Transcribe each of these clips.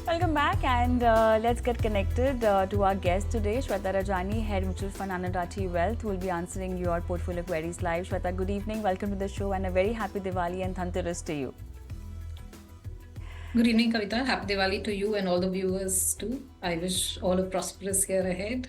Welcome back, and let's get connected to our guest today, Shweta Rajani, Head Mutual Fund Arati Wealth, who will be answering your portfolio queries live. Shweta, good evening, welcome to the show, and a very happy Diwali and Dhanteras to you. Good evening, Kavita. Happy Diwali to you and all the viewers too. I wish all a prosperous year ahead.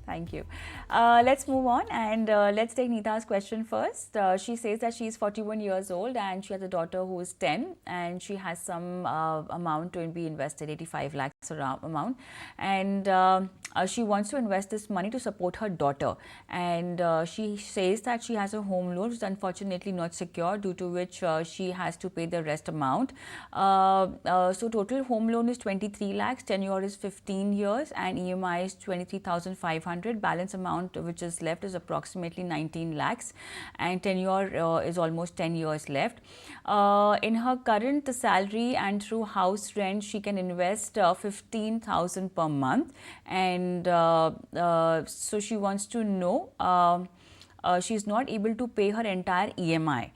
Thank you. Let's move on, and let's take Neeta's question first. She says that she's 41 years old and she has a daughter who is 10, and she has some amount to be invested, 85 lakhs around amount, and she wants to invest this money to support her daughter. And she says that she has a home loan, which is unfortunately not secure, due to which she has to pay the rest amount. So total home loan is 23 lakhs, tenure is 15 years, and EMI is 23,500. Balance amount which is left is approximately 19 lakhs, and tenure is almost 10 years left. In her current salary and through house rent, she can invest 15,000 per month, and so she wants to know, she's not able to pay her entire EMI.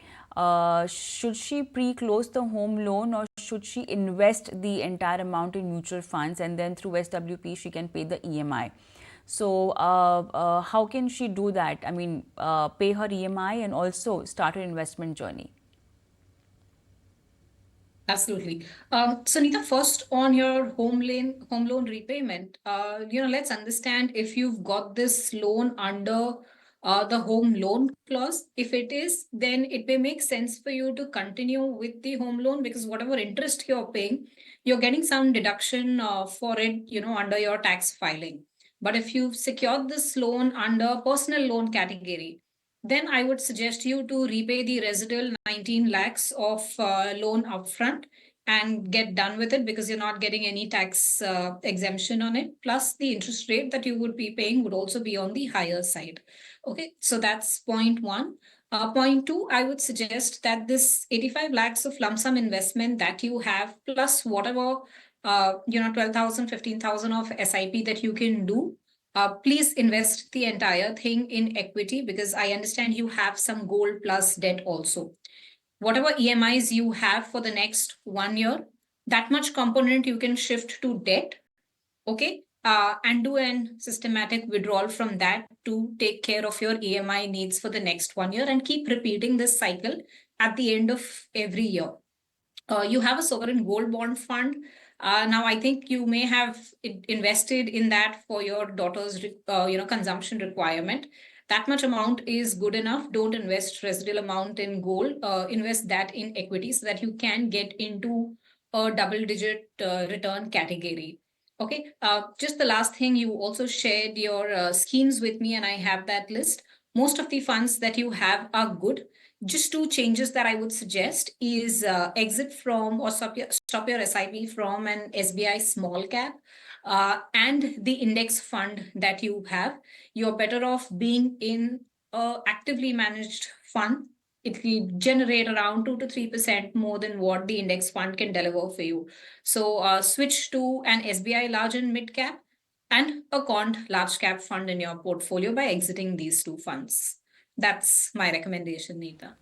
Should she pre-close the home loan, or should she invest the entire amount in mutual funds and then through SWP she can pay the EMI? So how can she do that? I mean, pay her EMI and also start her investment journey. Absolutely. So Neeta, first on your home loan repayment, let's understand if you've got this loan under the home loan clause. If it is, then it may make sense for you to continue with the home loan, because whatever interest you're paying, you're getting some deduction for it, under your tax filing. But if you've secured this loan under personal loan category, then I would suggest you to repay the residual 19 lakhs of loan upfront and get done with it, because you're not getting any tax exemption on it. Plus, the interest rate that you would be paying would also be on the higher side. Okay, so that's point one. Point two, I would suggest that this 85 lakhs of lump sum investment that you have, plus whatever 12,000, 15,000 of SIP that you can do, please invest the entire thing in equity, because I understand you have some gold plus debt also. Whatever EMIs you have for the next 1 year, that much component you can shift to debt, okay? And do a systematic withdrawal from that to take care of your EMI needs for the next 1 year, and keep repeating this cycle at the end of every year. You have a sovereign gold bond fund. Now, I think you may have invested in that for your daughter's, consumption requirement. That much amount is good enough. Don't invest residual amount in gold. Invest that in equity so that you can get into a double-digit return category. Okay. Just the last thing, you also shared your schemes with me, and I have that list. Most of the funds that you have are good. Just two changes that I would suggest is exit from or stop your SIP from an SBI small cap and the index fund that you have. You're better off being in a actively managed fund. It will generate around 2 to 3% more than what the index fund can deliver for you. So switch to an SBI large and mid cap and a quant large cap fund in your portfolio by exiting these two funds. That's my recommendation, Neeta.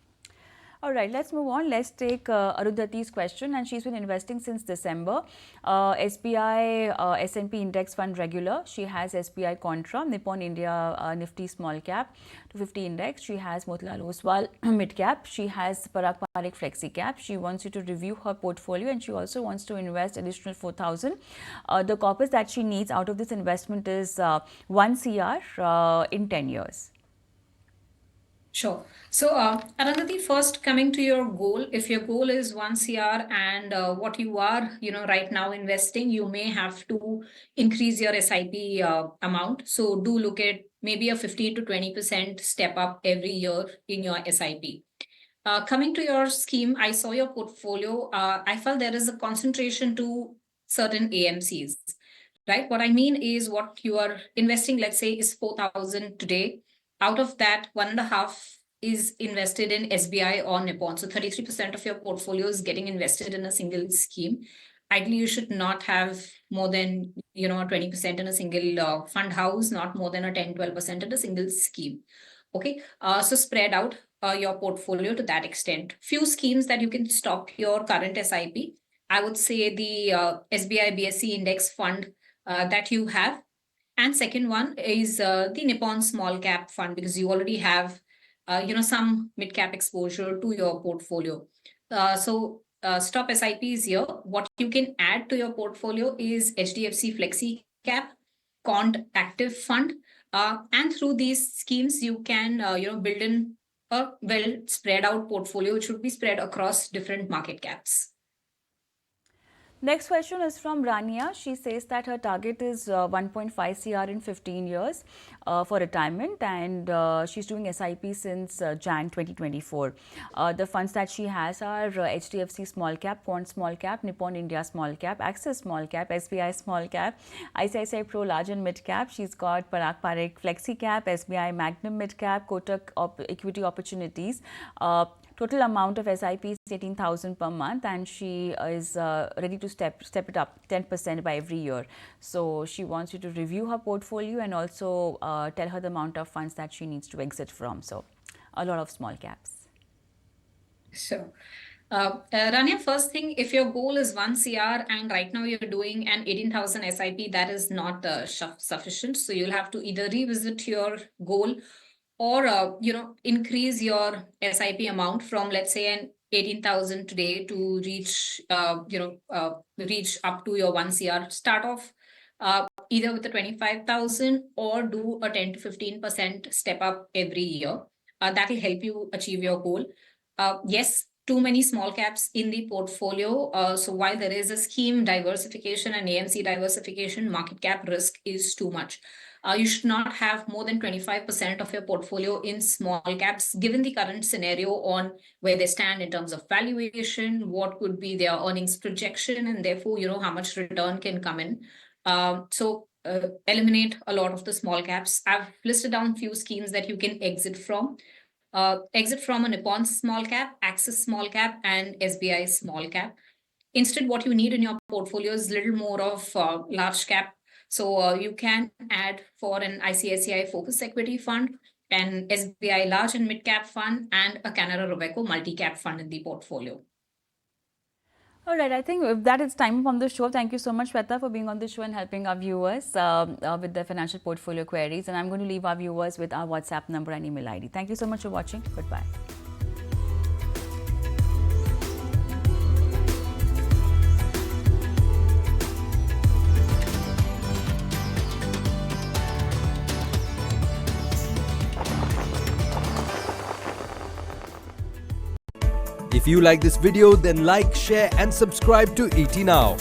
All right, let's move on. Let's take Arundhati's question, and she's been investing since December. SBI S&P Index Fund regular. She has SBI Contra, Nippon India Nifty Small Cap 250 Index. She has Motilal Oswal Mid Cap. She has Parag Parikh Flexi Cap. She wants you to review her portfolio, and she also wants to invest additional 4,000. The corpus that she needs out of this investment is 1 CR in 10 years. Sure. So, Arundhati, first coming to your goal, if your goal is 1 CR and what you are, right now investing, you may have to increase your SIP amount. So do look at maybe a 15 to 20% step up every year in your SIP. Coming to your scheme, I saw your portfolio. I felt there is a concentration to certain AMCs, right? What I mean is what you are investing, let's say, is 4,000 today. Out of that, 1.5 is invested in SBI or Nippon. So 33% of your portfolio is getting invested in a single scheme. Ideally, you should not have more than 20% in a single fund house, not more than a 10-12% in a single scheme. Okay, so spread out your portfolio to that extent. Few schemes that you can stock your current SIP. I would say the SBI BSE Index Fund that you have. And second one is the Nippon Small Cap Fund, because you already have, some mid cap exposure to your portfolio. Stop SIPs here. What you can add to your portfolio is HDFC Flexi Cap, Cont Active Fund, and through these schemes you can, build in a well spread out portfolio which would be spread across different market caps. Next question is from Rania. She says that her target is 1.5 CR in 15 years for retirement, and she's doing SIP since Jan 2024. The funds that she has are HDFC Small Cap, Quant Small Cap, Nippon India Small Cap, Axis Small Cap, SBI Small Cap, ICICI Pro Large and Mid Cap. She's got Parag Parikh Flexi Cap, SBI Magnum Mid Cap, Kotak Equity Opportunities. Total amount of SIP is 18,000 per month, and she is ready to step it up 10% by every year. So she wants you to review her portfolio and also tell her the amount of funds that she needs to exit from. So a lot of small caps. Sure. Rania, first thing, if your goal is 1 CR and right now you're doing an 18,000 SIP, that is not sufficient. So you'll have to either revisit your goal or increase your SIP amount from, let's say, an 18,000 today to reach reach up to your 1 CR. Start off either with the 25,000 or do a 10 to 15% step up every year. That will help you achieve your goal. Yes, too many small caps in the portfolio. So while there is a scheme diversification and AMC diversification, market cap risk is too much. You should not have more than 25% of your portfolio in small caps, given the current scenario on where they stand in terms of valuation, what could be their earnings projection, and therefore, how much return can come in. Eliminate a lot of the small caps. I've listed down few schemes that you can exit from. Exit from a Nippon Small Cap, Axis Small Cap, and SBI Small Cap. Instead, what you need in your portfolio is a little more of large cap. So you can add for an ICICI Focus Equity Fund, an SBI Large and Mid Cap Fund, and a Canara Robeco Multi Cap Fund in the portfolio. All right, I think with that, it's time on the show. Thank you so much, Shweta, for being on the show and helping our viewers with their financial portfolio queries. And I'm going to leave our viewers with our WhatsApp number and email ID. Thank you so much for watching. Goodbye. If you like this video, then like, share and subscribe to ET Now.